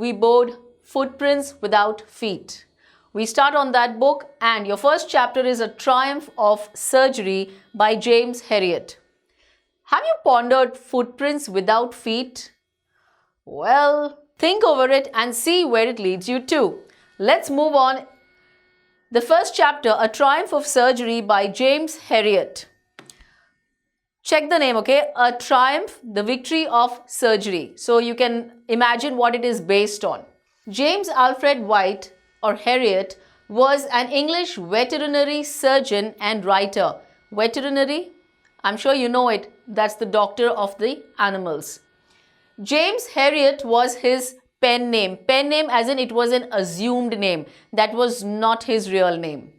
we board Footprints Without Feet. We start on that book, and your first chapter is A Triumph of Surgery by James Herriot. Have you pondered footprints without feet? Well, think over it and see where it leads you to. Let's move on. The first chapter, A Triumph of Surgery by James Herriot. Check the name, okay? A Triumph, the victory of surgery. So you can imagine what it is based on. James Alfred White, or Herriot, was an English veterinary surgeon and writer. Veterinary? I'm sure you know it. That's the doctor of the animals. James Herriot was his pen name. Pen name as in it was an assumed name. That was not his real name.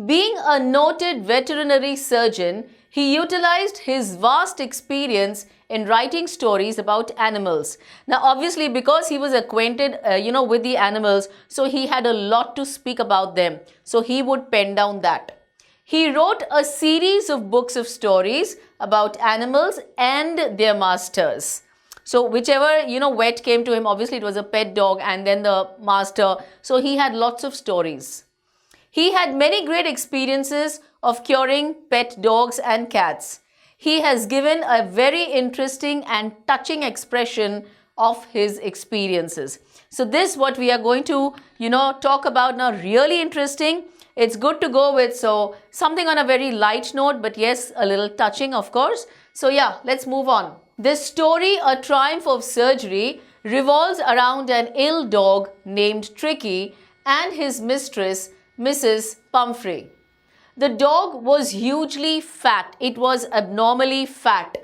Being a noted veterinary surgeon, he utilized his vast experience in writing stories about animals. Now, obviously, because he was acquainted, with the animals, so he had a lot to speak about them. So he would pen down that. He wrote a series of books of stories about animals and their masters. So whichever, vet came to him, obviously it was a pet dog and then the master. So he had lots of stories. He had many great experiences of curing pet dogs and cats. He has given a very interesting and touching expression of his experiences. So this what we are going to, talk about now, really interesting. It's good to go with, so something on a very light note, but yes, a little touching, of course. So yeah, let's move on. This story, A Triumph of Surgery, revolves around an ill dog named Tricky and his mistress, Mrs. Pumphrey. The dog was hugely fat. It was abnormally fat.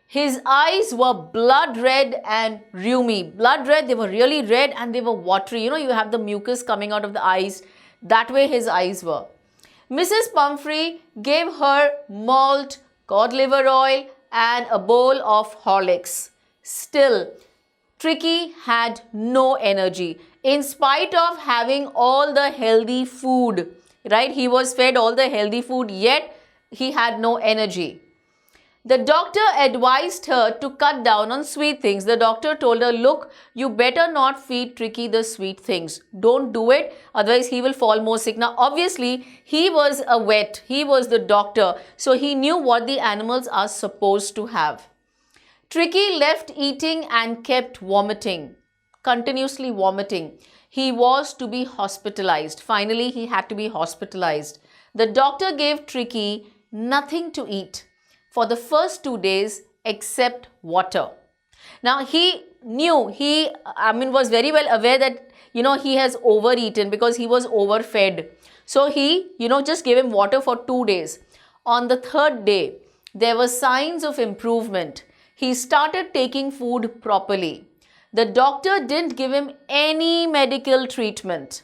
His eyes were blood red and rheumy. Blood red, they were really red and they were watery. You have the mucus coming out of the eyes. That way his eyes were. Mrs. Pumphrey gave her malt, cod liver oil and a bowl of Horlicks. Still, Tricky had no energy. In spite of having all the healthy food, right? He was fed all the healthy food, yet he had no energy. The doctor advised her to cut down on sweet things. The doctor told her, look, you better not feed Tricky the sweet things. Don't do it, otherwise he will fall more sick. Now, obviously, he was a vet. He was the doctor. So he knew what the animals are supposed to have. Tricky left eating and kept vomiting, continuously vomiting. He was to be hospitalized. Finally, he had to be hospitalized. The doctor gave Tricky nothing to eat for the first 2 days except water. Now, he knew, was very well aware that, he has overeaten because he was overfed. So he, just gave him water for 2 days. On the third day, there were signs of improvement. He started taking food properly. The doctor didn't give him any medical treatment.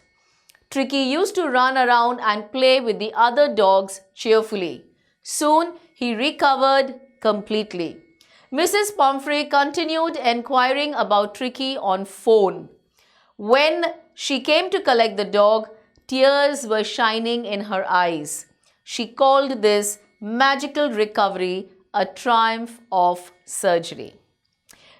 Tricky used to run around and play with the other dogs cheerfully. Soon, he recovered completely. Mrs. Pumphrey continued inquiring about Tricky on phone. When she came to collect the dog, tears were shining in her eyes. She called this magical recovery a triumph of surgery.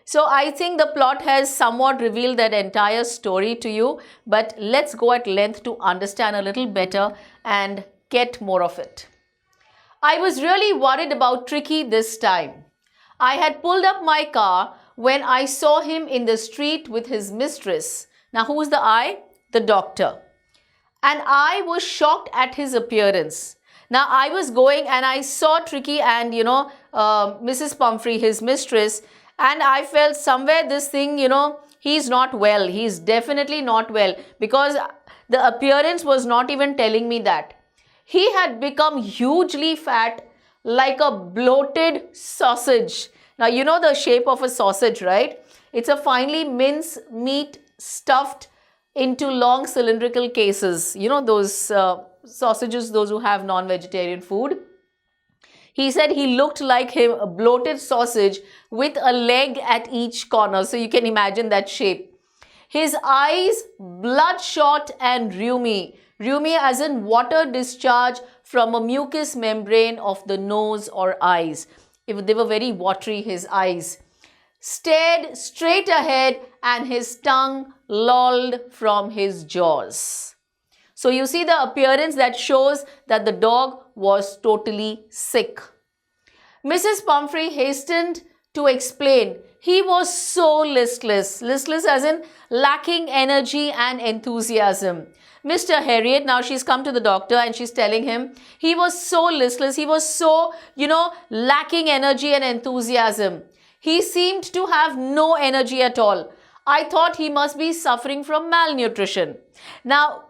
So I think the plot has somewhat revealed that entire story to you, but let's go at length to understand a little better and get more of it. I was really worried about Tricky this time. I had pulled up my car when I saw him in the street with his mistress. Now, who's the I? The doctor. And I was shocked at his appearance. Now, I was going and I saw Tricky and, Mrs. Pumphrey, his mistress, and I felt somewhere this thing, he's not well. He's definitely not well because the appearance was not even telling me that. He had become hugely fat, like a bloated sausage. Now, you know the shape of a sausage, right? It's a finely minced meat stuffed into long cylindrical cases. Those sausages, those who have non-vegetarian food. He said he looked like him, a bloated sausage with a leg at each corner. So you can imagine that shape. His eyes bloodshot and rheumy. Rheumy as in water discharge from a mucous membrane of the nose or eyes. They were very watery, his eyes. stared straight ahead and his tongue lolled from his jaws. So you see the appearance that shows that the dog was totally sick. Mrs. Pumphrey hastened to explain. He was so listless. Listless as in lacking energy and enthusiasm. Mr. Harriet, now she's come to the doctor and she's telling him he was so listless. He was so, lacking energy and enthusiasm. He seemed to have no energy at all. I thought he must be suffering from malnutrition. Now,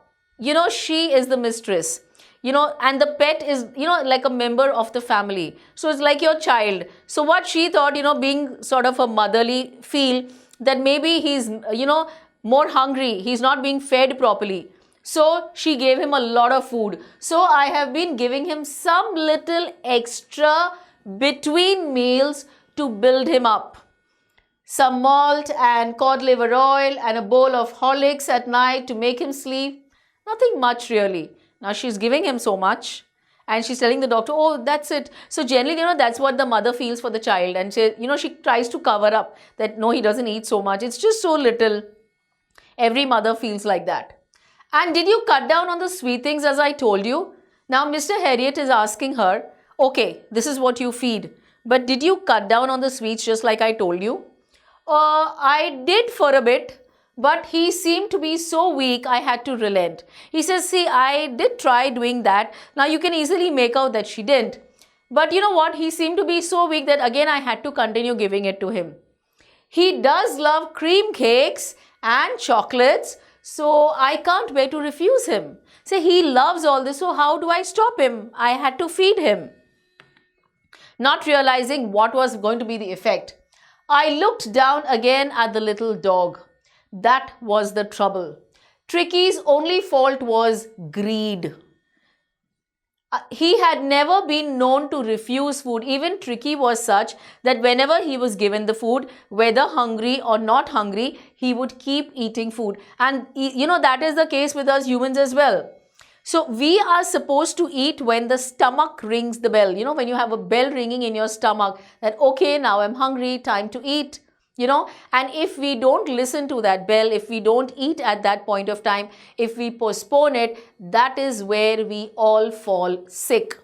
she is the mistress. And the pet is, like a member of the family. So it's like your child. So what she thought, being sort of a motherly feel that maybe he's, more hungry. He's not being fed properly. So she gave him a lot of food. So I have been giving him some little extra between meals to build him up. Some malt and cod liver oil and a bowl of Horlicks at night to make him sleep. Nothing much really. Now she's giving him so much and she's telling the doctor, oh, that's it. So generally, that's what the mother feels for the child. And she tries to cover up that, no, he doesn't eat so much. It's just so little. Every mother feels like that. And did you cut down on the sweet things as I told you? Now Mr. Harriet is asking her, okay, this is what you feed. But did you cut down on the sweets just like I told you? I did for a bit. But he seemed to be so weak, I had to relent. He says, see, I did try doing that. Now you can easily make out that she didn't. But you know what? He seemed to be so weak that again I had to continue giving it to him. He does love cream cakes and chocolates. So I can't bear to refuse him. Say, he loves all this. So how do I stop him? I had to feed him. Not realizing what was going to be the effect. I looked down again at the little dog. That was the trouble. Tricky's only fault was greed. He had never been known to refuse food. Even Tricky was such that whenever he was given the food, whether hungry or not hungry, he would keep eating food. And that is the case with us humans as well. So we are supposed to eat when the stomach rings the bell. When you have a bell ringing in your stomach that, okay, now I'm hungry, time to eat. And if we don't listen to that bell, if we don't eat at that point of time, if we postpone it, that is where we all fall sick.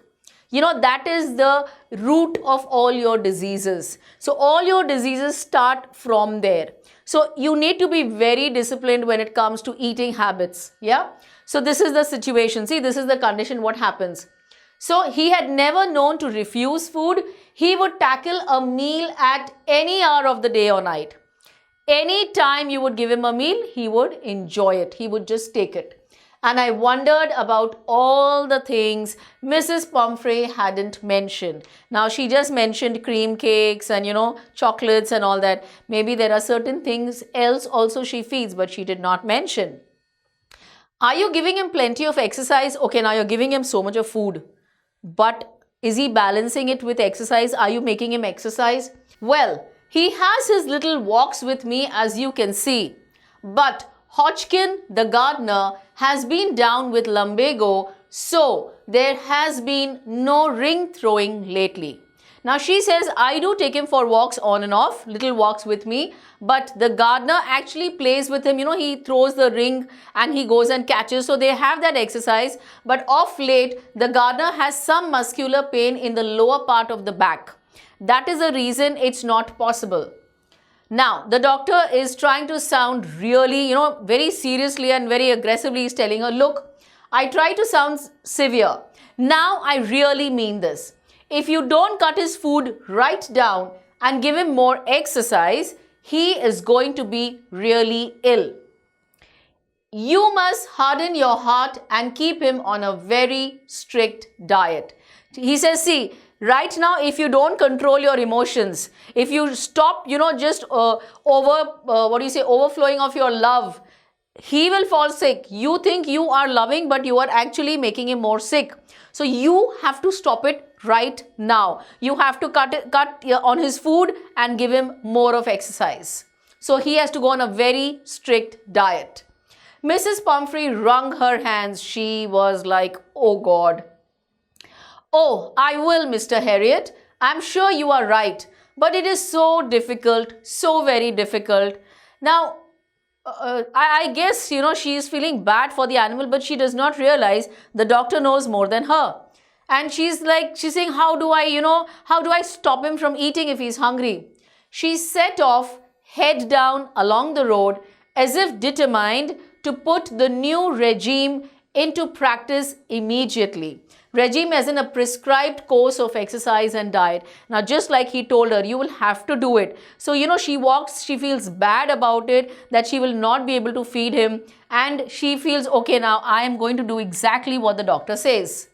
That is the root of all your diseases. So all your diseases start from there. So you need to be very disciplined when it comes to eating habits. Yeah. So this is the situation. See, this is the condition, what happens. So he had never known to refuse food. He would tackle a meal at any hour of the day or night. Any time you would give him a meal, he would enjoy it. He would just take it. And I wondered about all the things Mrs. Pumphrey hadn't mentioned. Now she just mentioned cream cakes and chocolates and all that. Maybe there are certain things else also she feeds, but she did not mention. Are you giving him plenty of exercise? Okay, now you're giving him so much of food. But is he balancing it with exercise? Are you making him exercise? Well, he has his little walks with me, as you can see. But Hodgkin, the gardener, has been down with lumbago, so there has been no ring throwing lately. Now she says, I do take him for walks on and off, little walks with me, but the gardener actually plays with him. He throws the ring and he goes and catches. So they have that exercise. But of late, the gardener has some muscular pain in the lower part of the back. That is the reason it's not possible. Now, the doctor is trying to sound really, very seriously and very aggressively. He's telling her, look, I try to sound severe. Now, I really mean this. If you don't cut his food right down and give him more exercise, he is going to be really ill. You must harden your heart and keep him on a very strict diet. He says, see, right now, if you don't control your emotions, if you stop, just overflowing of your love, he will fall sick. You think you are loving, but you are actually making him more sick. So you have to stop it right now. You have to cut on his food and give him more of exercise. So he has to go on a very strict diet. Mrs. Pumphrey wrung her hands. She was like, oh God. Oh, I will, Mr. Harriet. I'm sure you are right. But it is so difficult, so very difficult. Now, I guess, she is feeling bad for the animal, but she does not realize the doctor knows more than her. And she's saying, how do I stop him from eating if he's hungry? She set off, head down along the road, as if determined to put the new regime into practice immediately. Regime as in a prescribed course of exercise and diet. Now, just like he told her, you will have to do it. So, she walks, she feels bad about it, that she will not be able to feed him. And she feels, okay, now I am going to do exactly what the doctor says.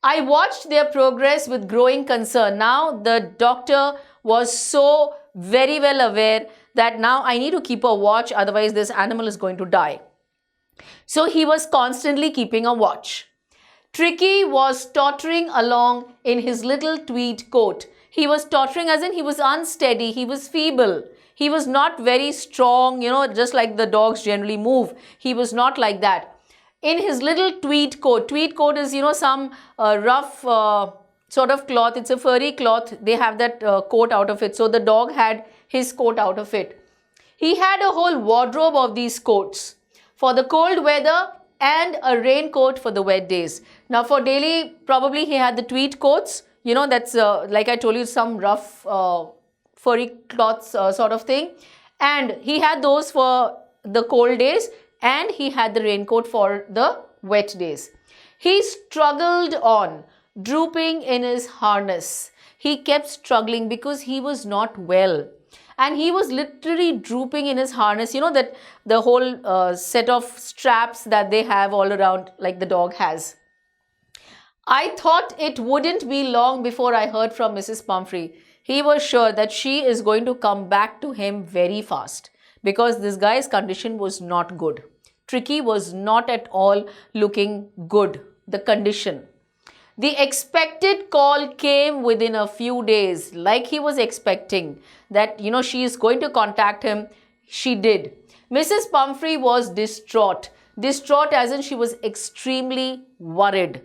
I watched their progress with growing concern. Now, the doctor was so very well aware that now I need to keep a watch, otherwise this animal is going to die. So, he was constantly keeping a watch. Tricky was tottering along in his little tweed coat. He was tottering as in he was unsteady, he was feeble. He was not very strong, just like the dogs generally move. He was not like that. In his little tweed coat is, some rough sort of cloth. It's a furry cloth. They have that coat out of it. So the dog had his coat out of it. He had a whole wardrobe of these coats for the cold weather and a raincoat for the wet days. Now for daily, probably he had the tweed coats, that's like I told you, some rough furry cloths sort of thing. And he had those for the cold days and he had the raincoat for the wet days. He struggled on, drooping in his harness. He kept struggling because he was not well. And he was literally drooping in his harness, that the whole set of straps that they have all around, like the dog has. I thought it wouldn't be long before I heard from Mrs. Pumphrey. He was sure that she is going to come back to him very fast because this guy's condition was not good. Tricky was not at all looking good, the condition. The expected call came within a few days, like he was expecting that, she is going to contact him. She did. Mrs. Pumphrey was distraught. Distraught as in she was extremely worried.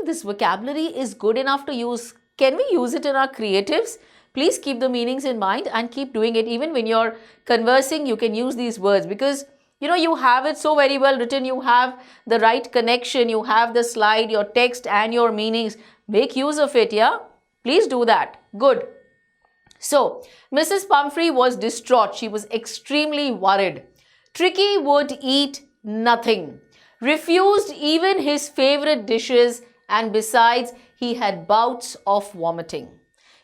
This vocabulary is good enough to use. Can we use it in our creatives? Please keep the meanings in mind and keep doing it. Even when you're conversing, you can use these words because you have it so very well written. You have the right connection. You have the slide, your text and your meanings. Make use of it, yeah? Please do that. Good. So, Mrs. Pumphrey was distraught. She was extremely worried. Tricky would eat nothing, refused even his favorite dishes, and besides, he had bouts of vomiting.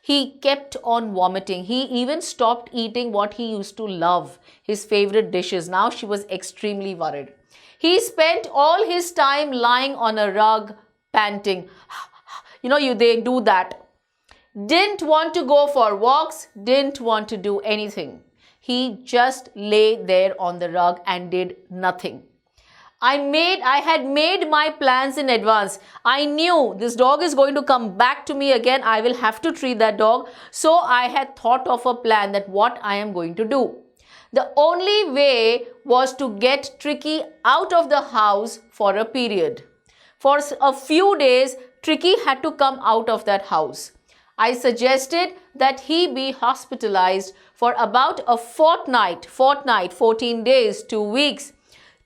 He kept on vomiting. He even stopped eating what he used to love, his favorite dishes. Now she was extremely worried. He spent all his time lying on a rug, panting. They do that. Didn't want to go for walks, didn't want to do anything. He just lay there on the rug and did nothing. I had made my plans in advance. I knew this dog is going to come back to me again. I will have to treat that dog. So I had thought of a plan that what I am going to do. The only way was to get Tricky out of the house for a period. For a few days, Tricky had to come out of that house. I suggested that he be hospitalized for about a fortnight, 14 days, 2 weeks,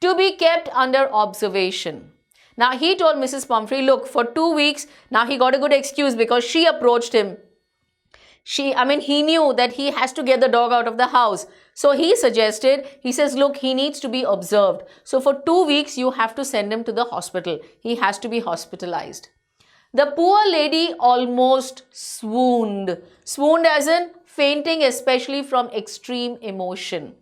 to be kept under observation. Now he told Mrs. Pumphrey, look, for 2 weeks, now he got a good excuse because she approached him. He knew that he has to get the dog out of the house. So he says, look, he needs to be observed. So for 2 weeks, you have to send him to the hospital. He has to be hospitalized. The poor lady almost swooned. Swooned as in fainting, especially from extreme emotion.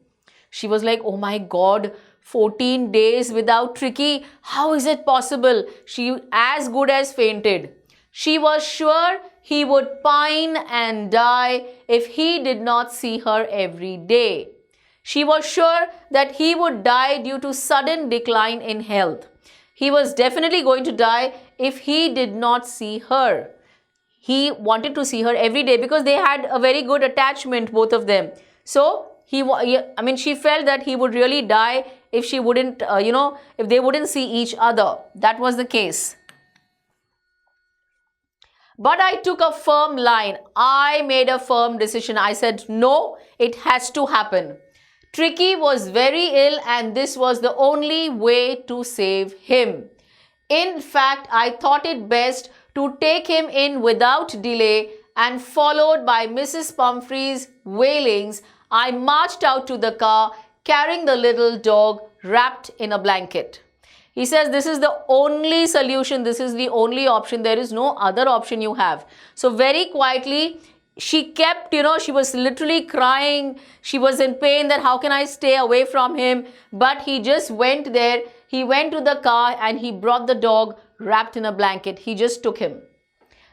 She was like, oh my God, 14 days without Tricky. How is it possible? She as good as fainted. She was sure he would pine and die if he did not see her every day. She was sure that he would die due to sudden decline in health. He was definitely going to die if he did not see her. He wanted to see her every day because they had a very good attachment, both of them. So, she felt that he would really die if she wouldn't, if they wouldn't see each other. That was the case. But I took a firm line. I made a firm decision. I said, no, it has to happen. Tricky was very ill and this was the only way to save him. In fact, I thought it best to take him in without delay, and followed by Mrs. Pumphrey's wailings, I marched out to the car carrying the little dog wrapped in a blanket. He says this is the only solution, this is the only option, there is no other option you have. So very quietly, she kept, she was literally crying. She was in pain that how can I stay away from him? But he just went there. He went to the car and he brought the dog wrapped in a blanket. He just took him.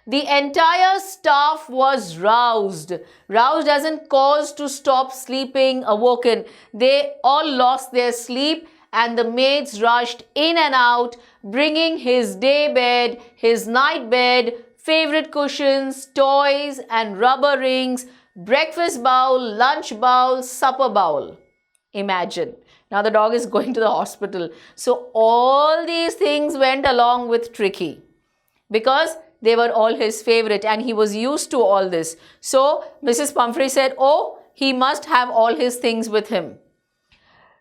The entire staff was roused. Roused as in caused to stop sleeping, awoken. They all lost their sleep and the maids rushed in and out, bringing his day bed, his night bed, favorite cushions, toys and rubber rings, breakfast bowl, lunch bowl, supper bowl. Imagine. Now the dog is going to the hospital. So all these things went along with Tricky because they were all his favorite and he was used to all this. So Mrs. Pumphrey said, oh, he must have all his things with him.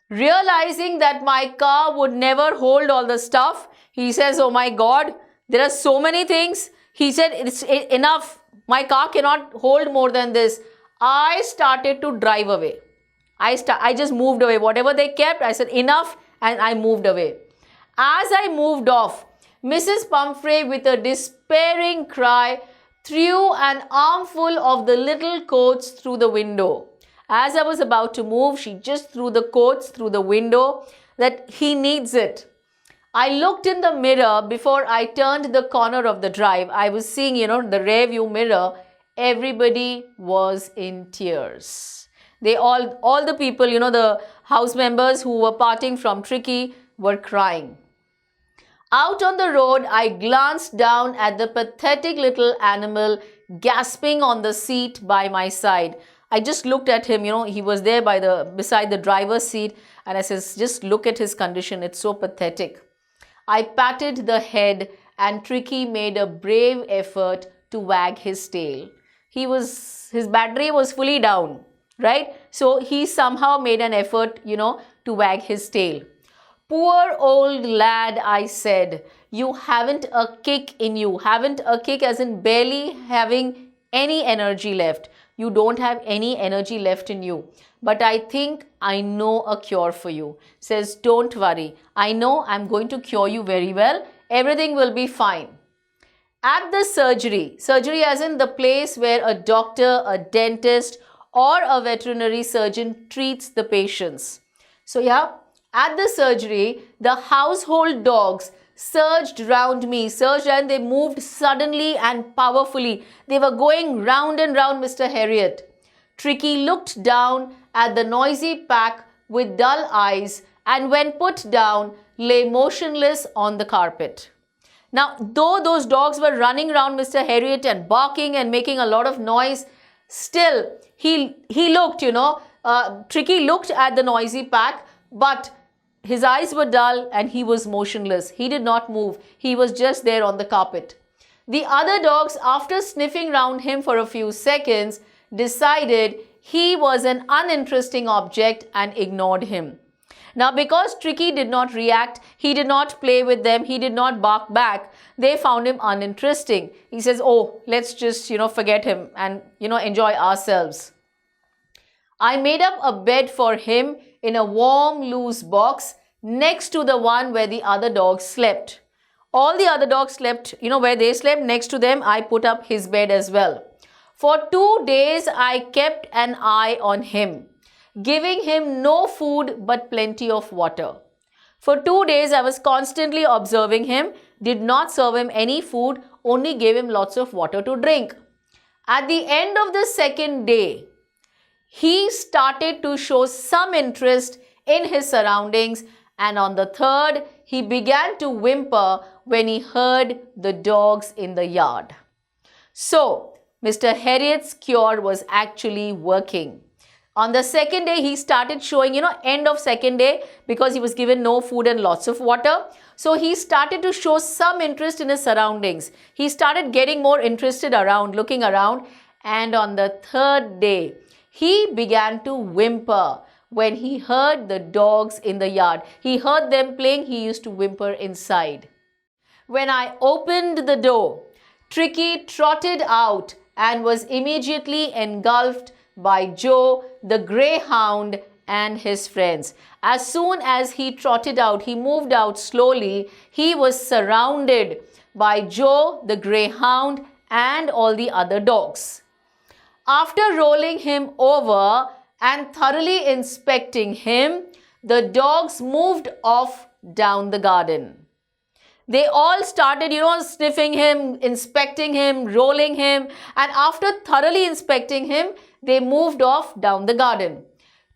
Realizing that my car would never hold all the stuff, he says, oh my God, there are so many things. He said, it's enough. My car cannot hold more than this. I started to drive away. I just moved away. Whatever they kept, I said enough and I moved away. As I moved off, Mrs. Pumphrey with a despairing cry threw an armful of the little coats through the window. As I was about to move, she just threw the coats through the window that he needs it. I looked in the mirror before I turned the corner of the drive. I was seeing, the rear view mirror. Everybody was in tears. They all the people, the house members who were parting from Tricky were crying. Out on the road, I glanced down at the pathetic little animal gasping on the seat by my side. I just looked at him, he was there beside the driver's seat, and I says, just look at his condition, it's so pathetic. I patted the head and Tricky made a brave effort to wag his tail. His battery was fully down, right? So he somehow made an effort, to wag his tail. Poor old lad, I said, you haven't a kick in you. Haven't a kick as in barely having any energy left. You don't have any energy left in you. But I think I know a cure for you. Says, don't worry. I know I'm going to cure you very well. Everything will be fine. At the surgery as in the place where a doctor, a dentist or a veterinary surgeon treats the patients. So yeah, at the surgery, the household dogs surged round me, and they moved suddenly and powerfully. They were going round and round Mr. Harriet. Tricky looked down at the noisy pack with dull eyes and when put down, lay motionless on the carpet. Now, though those dogs were running around Mr. Harriet and barking and making a lot of noise, still he looked, Tricky looked at the noisy pack, but his eyes were dull and he was motionless. He did not move. He was just there on the carpet. The other dogs, after sniffing round him for a few seconds, decided he was an uninteresting object and ignored him. Now, because Tricky did not react, he did not play with them, he did not bark back, they found him uninteresting. He says, oh, let's just, forget him and, enjoy ourselves. I made up a bed for him in a warm, loose box next to the one where the other dogs slept. All the other dogs slept, where they slept next to them, I put up his bed as well. For 2 days, I kept an eye on him, giving him no food but plenty of water. For 2 days, I was constantly observing him, did not serve him any food, only gave him lots of water to drink. At the end of the second day, he started to show some interest in his surroundings, and on the third, he began to whimper when he heard the dogs in the yard. So, Mr. Harriet's cure was actually working. On the second day, he started showing, end of second day, because he was given no food and lots of water. So he started to show some interest in his surroundings. He started getting more interested around, looking around. And on the third day, he began to whimper. When he heard the dogs in the yard, he heard them playing, he used to whimper inside. When I opened the door, Tricky trotted out and was immediately engulfed by Joe, the greyhound, and his friends. As soon as he trotted out, he moved out slowly. He was surrounded by Joe, the greyhound, and all the other dogs. After rolling him over and thoroughly inspecting him, the dogs moved off down the garden. They all started, sniffing him, inspecting him, rolling him, and after thoroughly inspecting him, they moved off down the garden.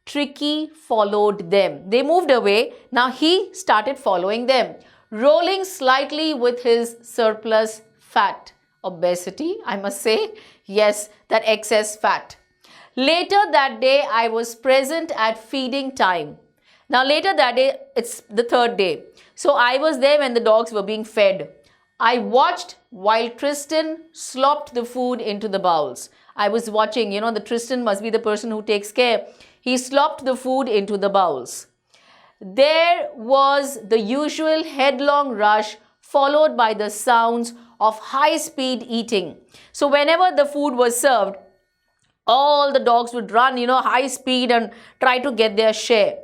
Tricky followed them. They moved away. Now he started following them, rolling slightly with his surplus fat. Obesity, I must say. Yes, that excess fat. Later that day, I was present at feeding time. Now later that day, it's the third day. So I was there when the dogs were being fed. I watched while Tristan slopped the food into the bowls. I was watching, the Tristan must be the person who takes care. He slopped the food into the bowls. There was the usual headlong rush followed by the sounds of high-speed eating. So whenever the food was served, all the dogs would run, high speed and try to get their share.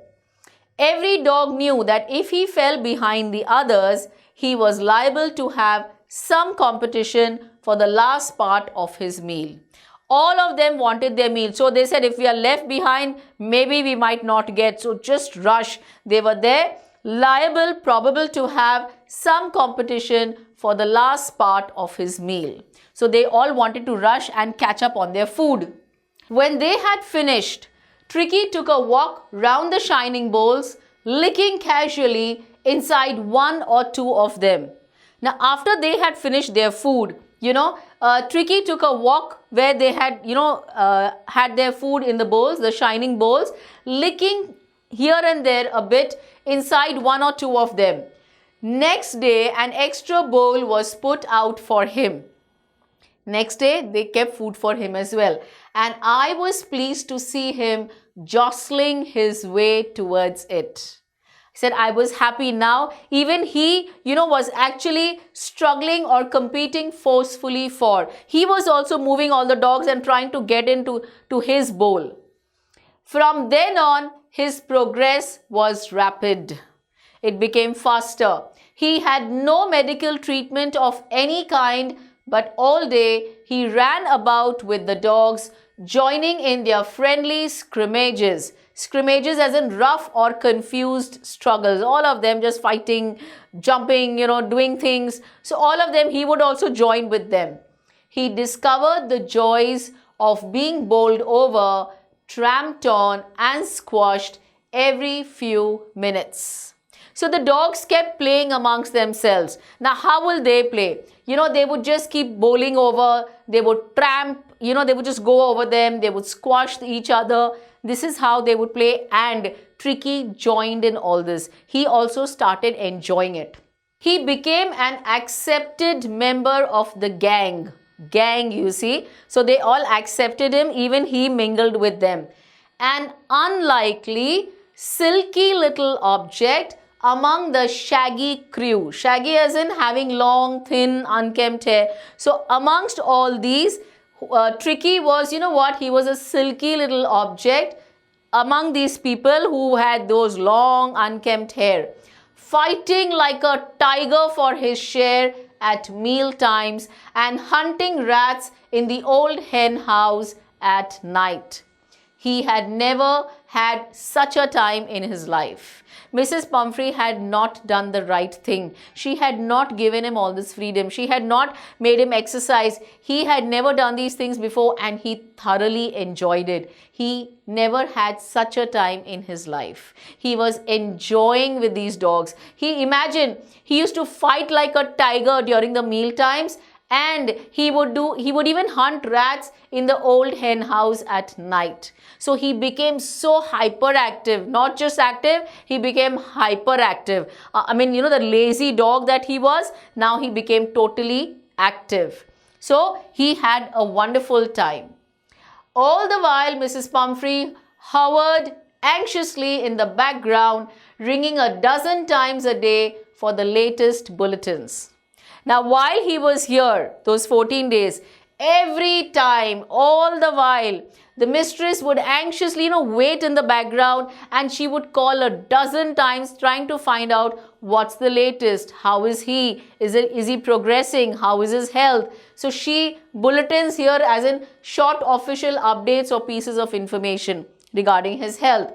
Every dog knew that if he fell behind the others, he was liable to have some competition for the last part of his meal. All of them wanted their meal. So they said, if we are left behind, maybe we might not get. So just rush. They were there, liable, probable to have some competition for the last part of his meal. So they all wanted to rush and catch up on their food. When they had finished, Tricky took a walk round the shining bowls, licking casually inside one or two of them. Now, after they had finished their food, Tricky took a walk where they had, had their food in the bowls, the shining bowls, licking here and there a bit inside one or two of them. Next day, an extra bowl was put out for him. Next day, they kept food for him as well. And I was pleased to see him jostling his way towards it. I said, I was happy now. Even he, was actually struggling or competing forcefully for. He was also moving all the dogs and trying to get into his bowl. From then on, his progress was rapid. It became faster. He had no medical treatment of any kind, but all day he ran about with the dogs, joining in their friendly scrimmages. Scrimmages as in rough or confused struggles. All of them just fighting, jumping, doing things. So all of them, he would also join with them. He discovered the joys of being bowled over, tramped on and squashed every few minutes. So the dogs kept playing amongst themselves. Now how will they play? They would just keep bowling over, they would tramp, they would just go over them, they would squash each other. This is how they would play, and Tricky joined in all this. He also started enjoying it. He became an accepted member of the gang. Gang, you see. So they all accepted him, even he mingled with them. An unlikely, silky little object among the shaggy crew. Shaggy as in having long, thin, unkempt hair. So amongst all these, Tricky was, he was a silky little object among these people who had those long, unkempt hair, fighting like a tiger for his share at meal times and hunting rats in the old hen house at night. He had never had such a time in his life. Mrs. Pumphrey had not done the right thing. She had not given him all this freedom. She had not made him exercise. He had never done these things before and he thoroughly enjoyed it. He never had such a time in his life. He was enjoying with these dogs. He used to fight like a tiger during the meal times and he would even hunt rats in the old hen house at night. So he became so hyperactive, not just active, he became hyperactive. The lazy dog that he was, now he became totally active. So he had a wonderful time. All the while, Mrs. Pumphrey hovered anxiously in the background, ringing a dozen times a day for the latest bulletins. Now, while he was here, those 14 days, every time, all the while, the mistress would anxiously, wait in the background, and she would call a dozen times trying to find out what's the latest, how is he, is he progressing, how is his health. So she bulletins here as in short official updates or pieces of information regarding his health.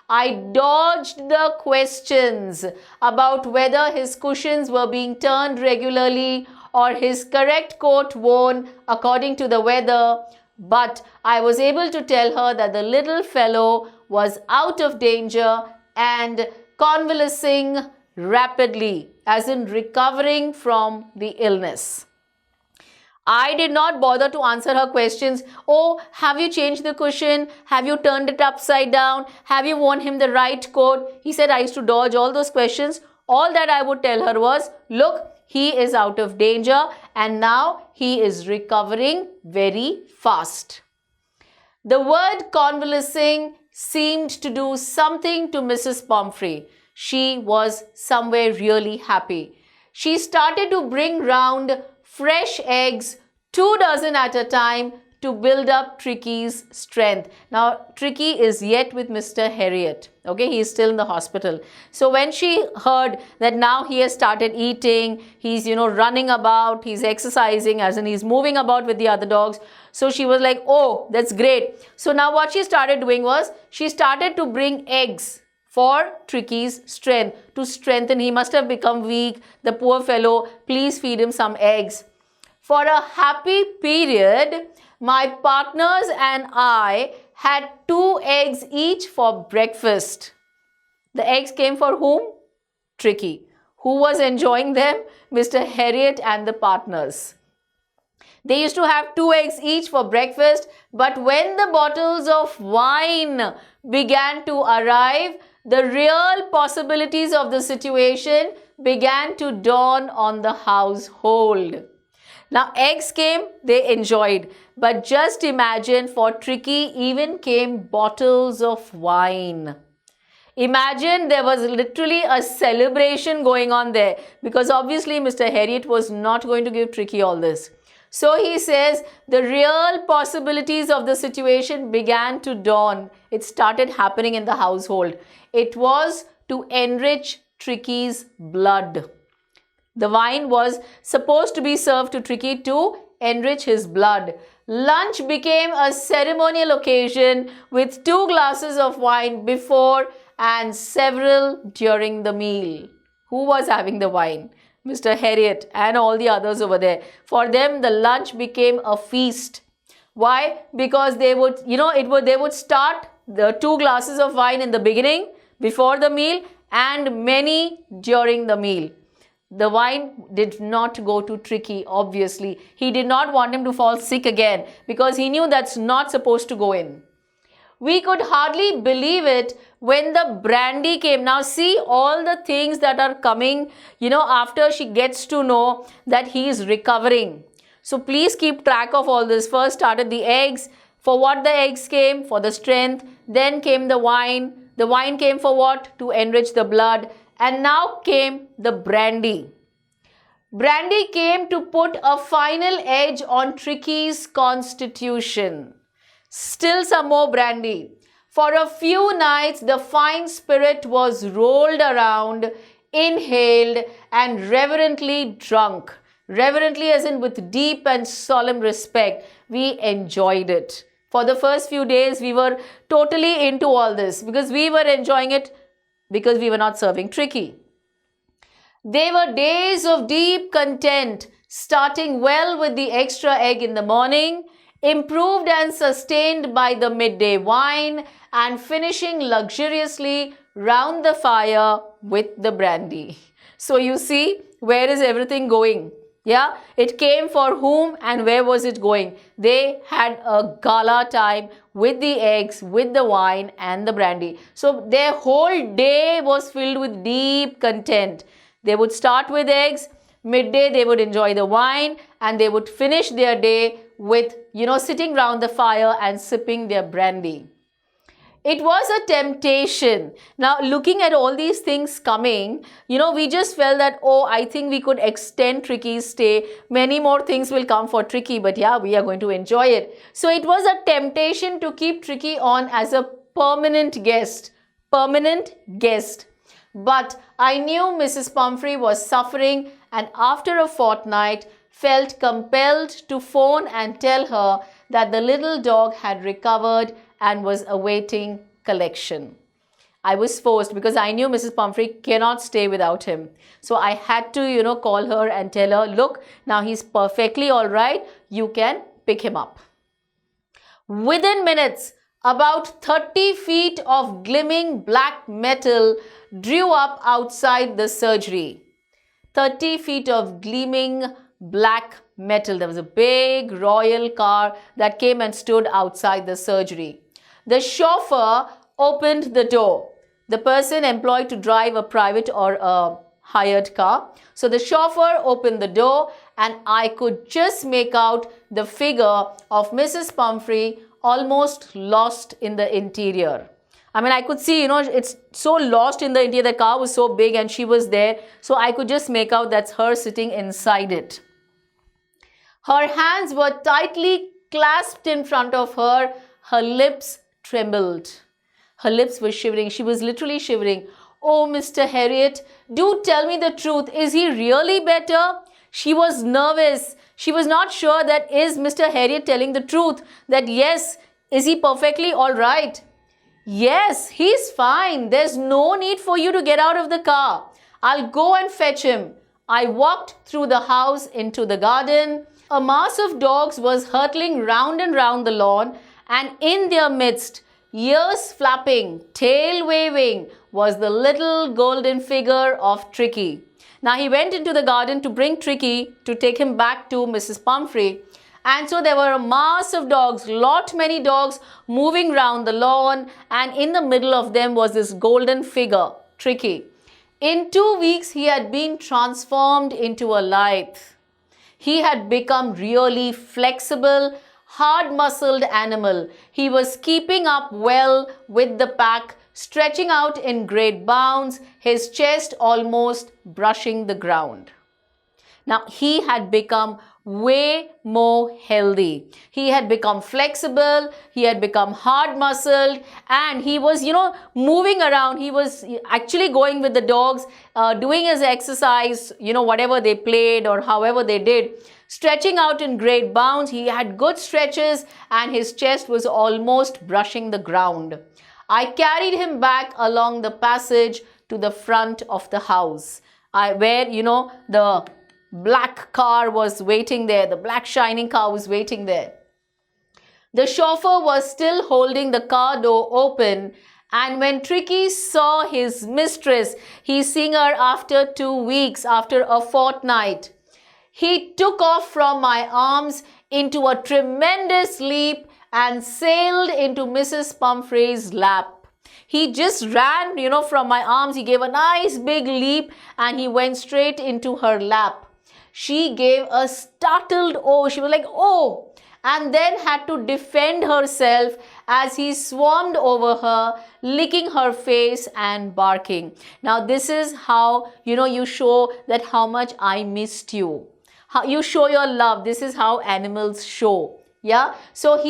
I dodged the questions about whether his cushions were being turned regularly or his correct coat worn according to the weather, but I was able to tell her that the little fellow was out of danger and convalescing rapidly, as in recovering from the illness. I did not bother to answer her questions. Oh, have you changed the cushion? Have you turned it upside down? Have you worn him the right coat? He said I used to dodge all those questions. All that I would tell her was, look, he is out of danger and now he is recovering very fast. The word convalescing seemed to do something to Mrs. Pumphrey. She was somewhere really happy. She started to bring round fresh eggs, 2 dozen at a time, to build up Tricky's strength. Now, Tricky is yet with Mr. Harriet. Okay, he is still in the hospital. So when she heard that now he has started eating, he's, running about, he's exercising, as in he's moving about with the other dogs. So she was like, oh, that's great. So now what she started doing was, she started to bring eggs for Tricky's strength, to strengthen. He must have become weak, the poor fellow. Please feed him some eggs. For a happy period, my partners and I had 2 eggs each for breakfast. The eggs came for whom? Tricky. Who was enjoying them? Mr. Harriet and the partners. They used to have 2 eggs each for breakfast, but when the bottles of wine began to arrive, the real possibilities of the situation began to dawn on the household. Now, eggs came, they enjoyed. But just imagine, for Tricky even came bottles of wine. Imagine there was literally a celebration going on there, because obviously Mr. Harriet was not going to give Tricky all this. So he says the real possibilities of the situation began to dawn. It started happening in the household. It was to enrich Tricky's blood. The wine was supposed to be served to Tricky to enrich his blood. Lunch became a ceremonial occasion with 2 glasses of wine before and several during the meal. Who was having the wine? Mr. Harriet and all the others over there. For them, the lunch became a feast. Why? Because they would, they would start the 2 glasses of wine in the beginning, before the meal, and many during the meal. The wine did not go to Tricky, obviously. He did not want him to fall sick again, because he knew that's not supposed to go in. We could hardly believe it when the brandy came. Now see all the things that are coming, after she gets to know that he is recovering. So please keep track of all this. First started the eggs. For what the eggs came? For the strength. Then came the wine. The wine came for what? To enrich the blood. And now came the brandy. Brandy came to put a final edge on Tricky's constitution. Still some more brandy. For a few nights, the fine spirit was rolled around, inhaled, and reverently drunk. Reverently as in with deep and solemn respect. We enjoyed it. For the first few days, we were totally into all this because we were enjoying it because we were not serving Tricky. They were days of deep content, starting well with the extra egg in the morning, improved and sustained by the midday wine, and finishing luxuriously round the fire with the brandy. So you see, where is everything going? Yeah, it came for whom and where was it going? They had a gala time with the eggs, with the wine and the brandy. So their whole day was filled with deep content. They would start with eggs, midday they would enjoy the wine, and they would finish their day with, sitting round the fire and sipping their brandy. It was a temptation. Now, looking at all these things coming, we just felt that, oh, I think we could extend Tricky's stay. Many more things will come for Tricky, but yeah, we are going to enjoy it. So it was a temptation to keep Tricky on as a permanent guest. Permanent guest. But I knew Mrs. Pumphrey was suffering, and after a fortnight, felt compelled to phone and tell her that the little dog had recovered and was awaiting collection. I was forced because I knew Mrs. Pumphrey cannot stay without him. So I had to, call her and tell her, look, now he's perfectly all right. You can pick him up. Within minutes, about 30 feet of glimmering black metal drew up outside the surgery. 30 feet of gleaming black metal. There was a big royal car that came and stood outside the surgery. The chauffeur opened the door. The person employed to drive a private or a hired car. So the chauffeur opened the door and I could just make out the figure of Mrs. Pumphrey almost lost in the interior. I mean, I could see, it's so lost in the interior. The car was so big and she was there. So I could just make out that's her sitting inside it. Her hands were tightly clasped in front of her. Her lips trembled. Her lips were shivering. She was literally shivering. Oh, Mr. Harriet, do tell me the truth. Is he really better? She was nervous. She was not sure that is Mr. Harriet telling the truth. That yes, is he perfectly all right? Yes, he's fine. There's no need for you to get out of the car. I'll go and fetch him. I walked through the house into the garden. A mass of dogs was hurtling round and round the lawn, and in their midst, ears flapping, tail waving, was the little golden figure of Tricky. Now he went into the garden to bring Tricky to take him back to Mrs. Pumphrey. And so there were a mass of dogs, many dogs moving round the lawn, and in the middle of them was this golden figure, Tricky. In 2 weeks, he had been transformed into a lithe. He had become really flexible, hard-muscled animal. He was keeping up well with the pack, stretching out in great bounds, his chest almost brushing the ground. Now, he had become way more healthy. He had become flexible, he had become hard-muscled, and he was, moving around. He was actually going with the dogs, doing his exercise, whatever they played or however they did, stretching out in great bounds. He had good stretches and his chest was almost brushing the ground. I carried him back along the passage to the front of the house, where, the black car was waiting there. The black shining car was waiting there. The chauffeur was still holding the car door open, and when Tricky saw his mistress, he's seeing her after 2 weeks, after a fortnight, he took off from my arms into a tremendous leap and sailed into Mrs. Pumphrey's lap. He just ran, from my arms. He gave a nice big leap and he went straight into her lap. She gave a startled oh. She was like, oh, and then had to defend herself as he swarmed over her, licking her face and barking. Now, this is how, you show that how much I missed you. How you show your love. This is how animals show. Yeah. So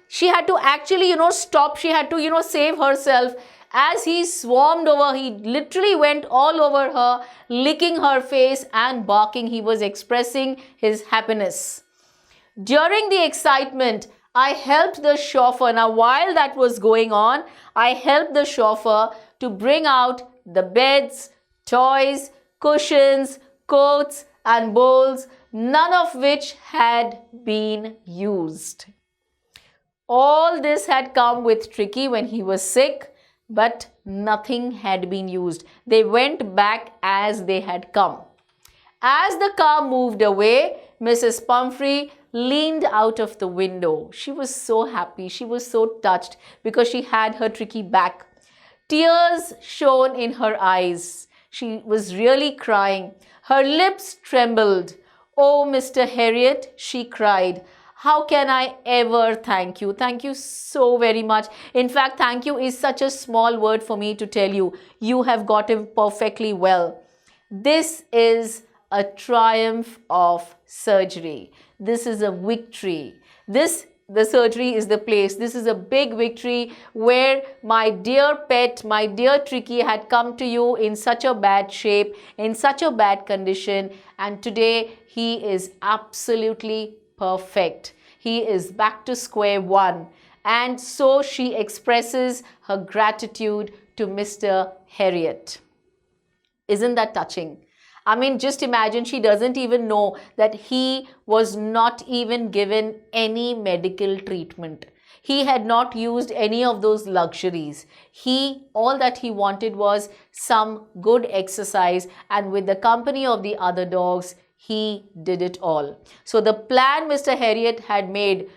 she had to actually, stop. She had to, save herself. As he swarmed over, he literally went all over her, licking her face and barking. He was expressing his happiness. During the excitement, I helped the chauffeur. Now, while that was going on, I helped the chauffeur to bring out the beds, toys, cushions, coats, and bowls, none of which had been used. All this had come with Tricky when he was sick, but nothing had been used. They went back as they had come. As the car moved away, Mrs. Pumphrey leaned out of the window. She was so happy. She was so touched because she had her Tricky back. Tears shone in her eyes. She was really crying. Her lips trembled. "Oh, Mr. Harriet," she cried, "how can I ever thank you? Thank you so very much. In fact, thank you is such a small word for me to tell you. You have got him perfectly well." This is a triumph of surgery. This is a victory. The surgery is the place. This is a big victory where my dear pet, my dear Tricky had come to you in such a bad shape, in such a bad condition, and today he is absolutely perfect. He is back to square one. And so she expresses her gratitude to Mr. Harriet. Isn't that touching? I mean, just imagine, she doesn't even know that he was not even given any medical treatment. He had not used any of those luxuries. All that he wanted was some good exercise, and with the company of the other dogs, he did it all. So the plan Mr. Harriet had made,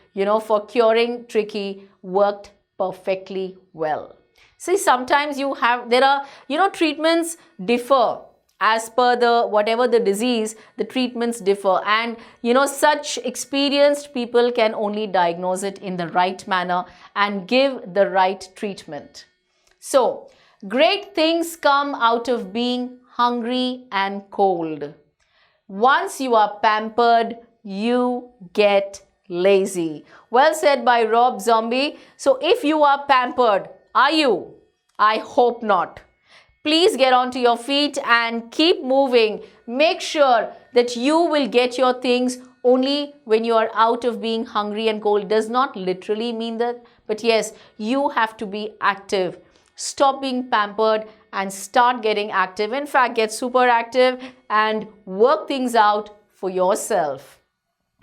for curing Tricky worked perfectly well. See, sometimes there are, treatments differ. As per whatever the disease, the treatments differ, and such experienced people can only diagnose it in the right manner and give the right treatment. So, great things come out of being hungry and cold. Once you are pampered, you get lazy. Well said by Rob Zombie. So, if you are pampered, are you? I hope not. Please get onto your feet and keep moving. Make sure that you will get your things only when you are out of being hungry and cold. Does not literally mean that, but yes, you have to be active. Stop being pampered and start getting active. In fact, get super active and work things out for yourself.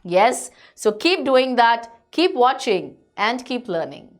Yes, so keep doing that, keep watching and keep learning.